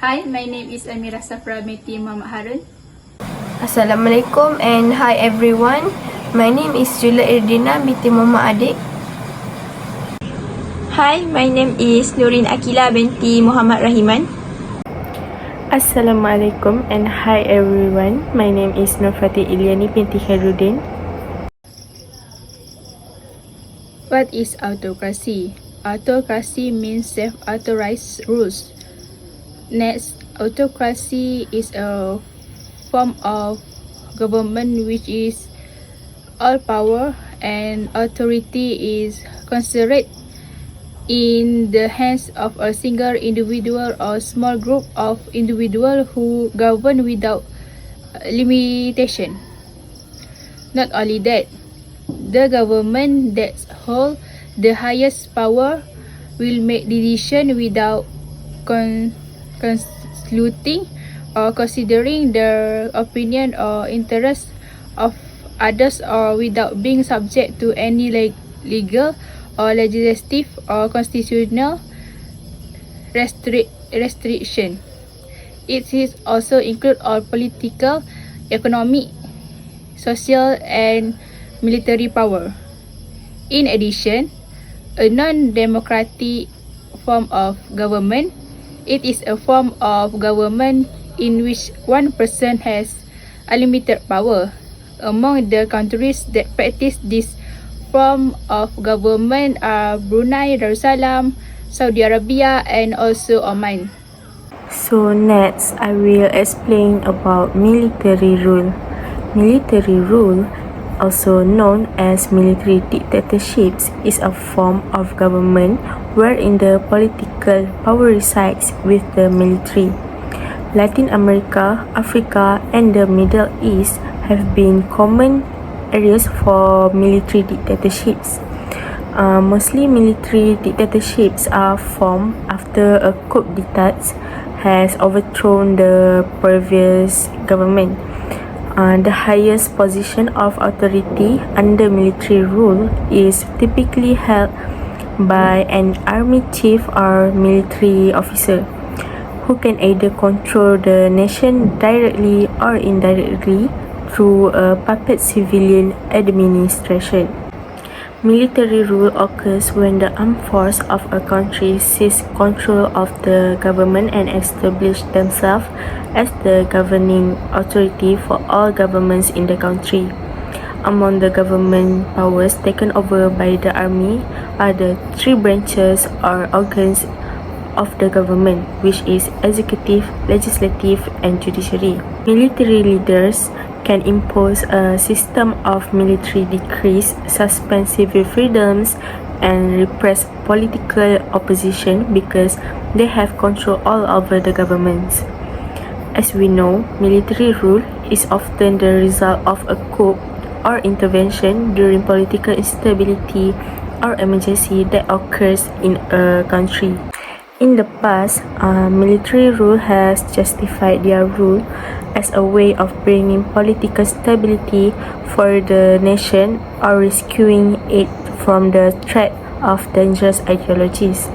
Hi, my name is Amira Safra binti Muhammad Harun. Assalamualaikum and hi everyone. My name is Jula Irdina binti Muhammad Adik. Hi, my name is Nurin Akila binti Muhammad Rahiman. Assalamualaikum and hi everyone. My name is Nurfati Ilyani binti Khairuddin. What is autocracy? Autocracy means self-authorized rules. Next, autocracy is a form of government which is all power and authority is concentrated in the hands of a single individual or small group of individuals who govern without limitation. Not only that, the government that holds the highest power will make decisions without consulting or considering the opinion or interest of others or without being subject to any legal or legislative or constitutional restriction. It is also include all political, economic, social and military power. In addition, a non-democratic form of government, it is a form of government in which one person has unlimited power. Among the countries that practice this form of government are Brunei Darussalam, Saudi Arabia and also Oman. So next, I will explain about military rule. Military rule, also known as military dictatorships, is a form of government wherein the political power resides with the military. Latin America, Africa, and the Middle East have been common areas for military dictatorships. Mostly military dictatorships are formed after a coup d'etat has overthrown the previous government. The highest position of authority under military rule is typically held by an army chief or military officer who can either control the nation directly or indirectly through a puppet civilian administration. Military rule occurs when the armed force of a country seize control of the government and establish themselves as the governing authority for all governments in the country. Among the government powers taken over by the army are the three branches or organs of the government, which is executive, legislative, and judiciary. Military leaders can impose a system of military decrees, suspend civil freedoms, and repress political opposition because they have control all over the governments. As we know, military rule is often the result of a coup or intervention during political instability or emergency that occurs in a country. In the past, military rule has justified their rule as a way of bringing political stability for the nation or rescuing it from the threat of dangerous ideologies.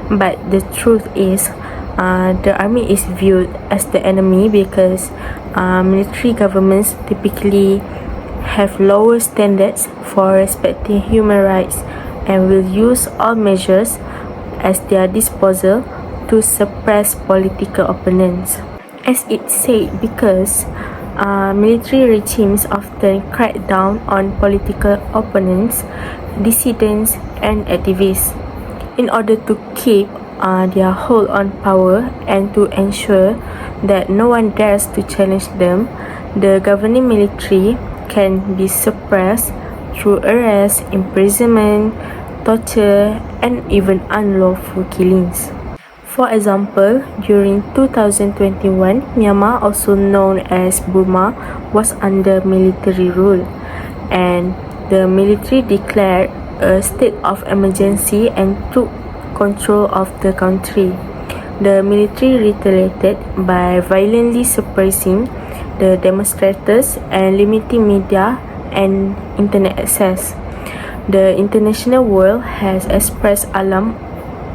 But the truth is, the army is viewed as the enemy because military governments typically have lower standards for respecting human rights and will use all measures at their disposal to suppress political opponents. As it's said, because military regimes often crack down on political opponents, dissidents, and activists in order to keep their hold on power and to ensure that no one dares to challenge them. The governing military can be suppressed through arrest, imprisonment, torture, and even unlawful killings. For example, during 2021, Myanmar, also known as Burma, was under military rule, and the military declared a state of emergency and took control of the country. The military retaliated by violently suppressing the demonstrators and limiting media and internet access. The international world has expressed alarm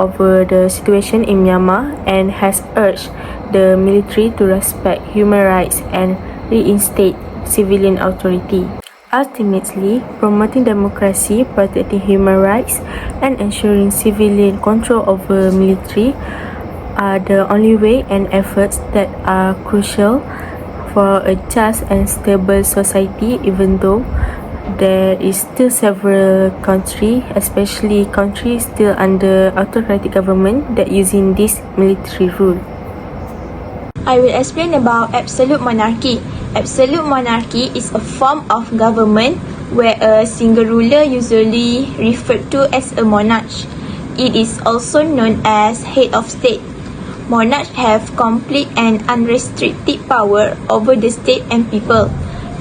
over the situation in Myanmar and has urged the military to respect human rights and reinstate civilian authority. Ultimately, promoting democracy, protecting human rights, and ensuring civilian control over military are the only way and efforts that are crucial for a just and stable society, even though there is still several countries, especially countries still under autocratic government, that using this military rule. I will explain about absolute monarchy. Absolute monarchy is a form of government where a single ruler, usually referred to as a monarch. It is also known as head of state. Monarchs have complete and unrestricted power over the state and people.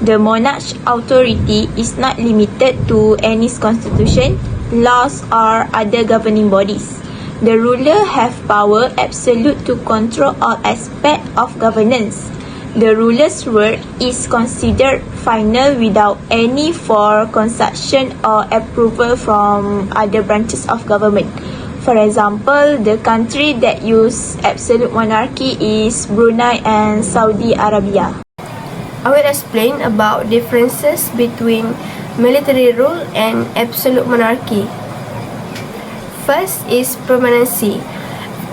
The monarch's authority is not limited to any constitution, laws, or other governing bodies. The ruler have power absolute to control all aspects of governance. The ruler's word is considered final without any for consultation or approval from other branches of government. For example, the country that use absolute monarchy is Brunei and Saudi Arabia. I will explain about differences between military rule and absolute monarchy. First is permanency.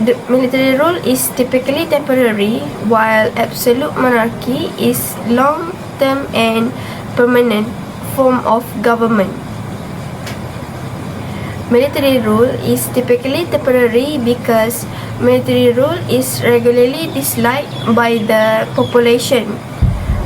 The military rule is typically temporary, while absolute monarchy is long-term and permanent form of government. Military rule is typically temporary because military rule is regularly disliked by the population.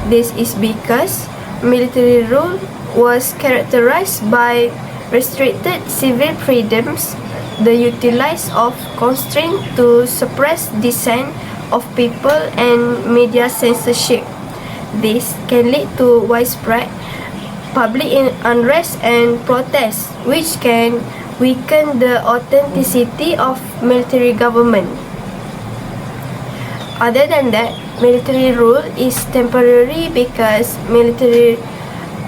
This is because military rule was characterized by restricted civil freedoms, the use of constraint to suppress dissent of people, and media censorship. This can lead to widespread public unrest and protests, which can weaken the authenticity of military government. Other than that, military rule is temporary because military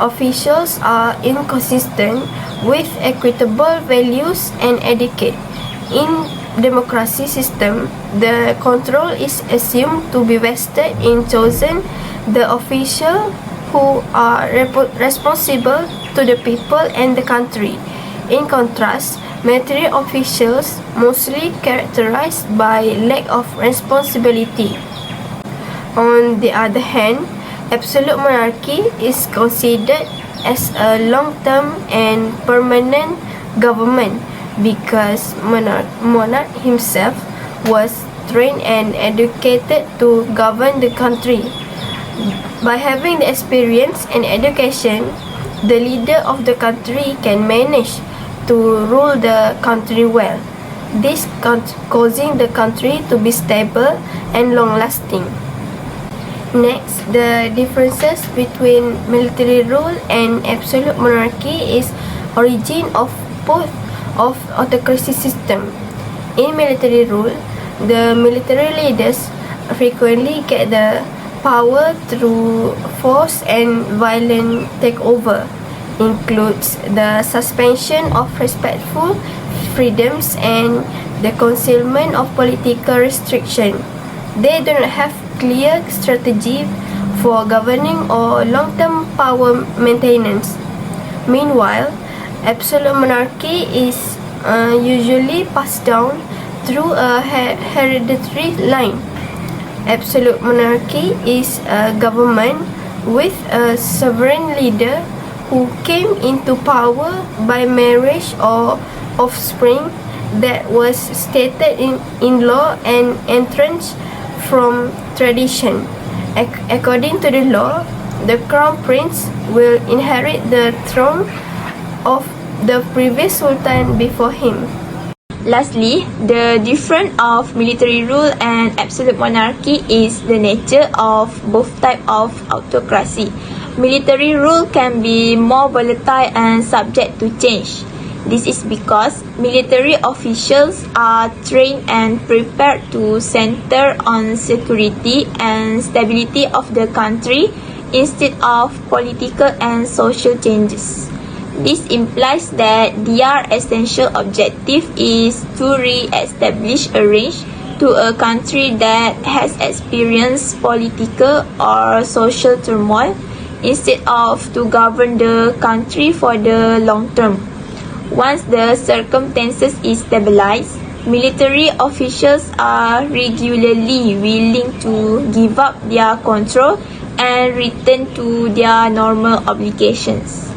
officials are inconsistent with equitable values and etiquette. In democracy system, the control is assumed to be vested in chosen the official who are responsible to the people and the country. In contrast, military officials mostly characterized by lack of responsibility. On the other hand, absolute monarchy is considered as a long-term and permanent government because monarch himself was trained and educated to govern the country. By having the experience and education, the leader of the country can manage to rule the country well, this causing the country to be stable and long-lasting. Next, the differences between military rule and absolute monarchy is origin of both of autocracy system. In military rule, the military leaders frequently get the power through force and violent takeover. Includes the suspension of respectful freedoms and the concealment of political restriction. They do not have clear strategy for governing or long-term power maintenance. Meanwhile, absolute monarchy is usually passed down through a hereditary line. Absolute monarchy is a government with a sovereign leader who came into power by marriage or offspring that was stated in law and entrenched from tradition. According to the law, the crown prince will inherit the throne of the previous sultan before him. Lastly, the difference of military rule and absolute monarchy is the nature of both types of autocracy. Military rule can be more volatile and subject to change. This is because military officials are trained and prepared to center on security and stability of the country instead of political and social changes. This implies that their essential objective is to re-establish a range to a country that has experienced political or social turmoil instead of to govern the country for the long term. Once the circumstances is stabilized, military officials are regularly willing to give up their control and return to their normal obligations.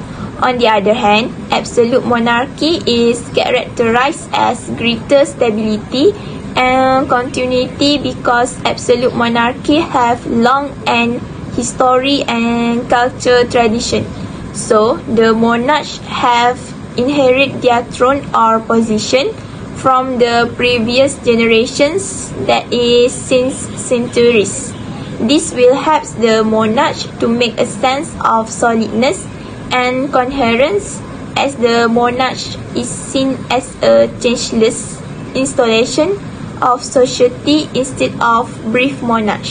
On the other hand, absolute monarchy is characterized as greater stability and continuity because absolute monarchy have long and history and culture tradition. So, the monarchs have inherited their throne or position from the previous generations, that is since centuries. This will help the monarch to make a sense of solidness and coherence, as the monarch is seen as a changeless installation of society instead of brief monarch.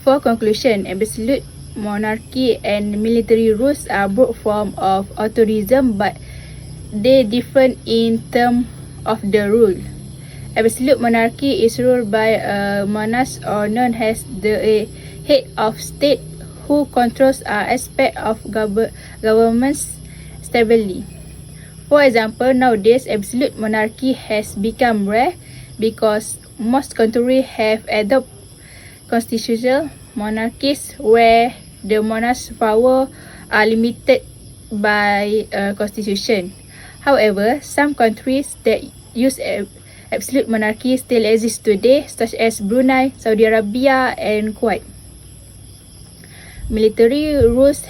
For conclusion, absolute monarchy and military rules are both forms of authoritarianism, but they differ in terms of the rule. Absolute monarchy is ruled by a monarch, or known as the head of state, who controls aspects of government's stability. For example, nowadays absolute monarchy has become rare because most countries have adopted constitutional monarchies where the monarch's power are limited by a constitution. However, some countries that use absolute monarchy still exist today, such as Brunei, Saudi Arabia, and Kuwait. Military rules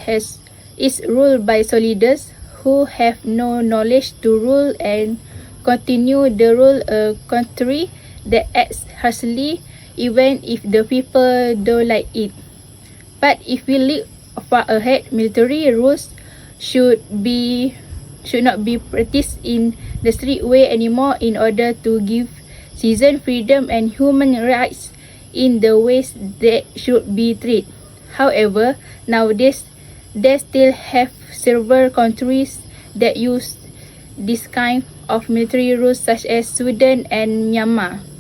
is ruled by soldiers who have no knowledge to rule and continue the rule a country that acts harshly even if the people don't like it. But if we look far ahead, military rules should not be practiced in the strict way anymore in order to give citizens freedom and human rights in the ways that should be treated. However, nowadays there still have several countries that use this kind of military rules, such as Sudan and Myanmar.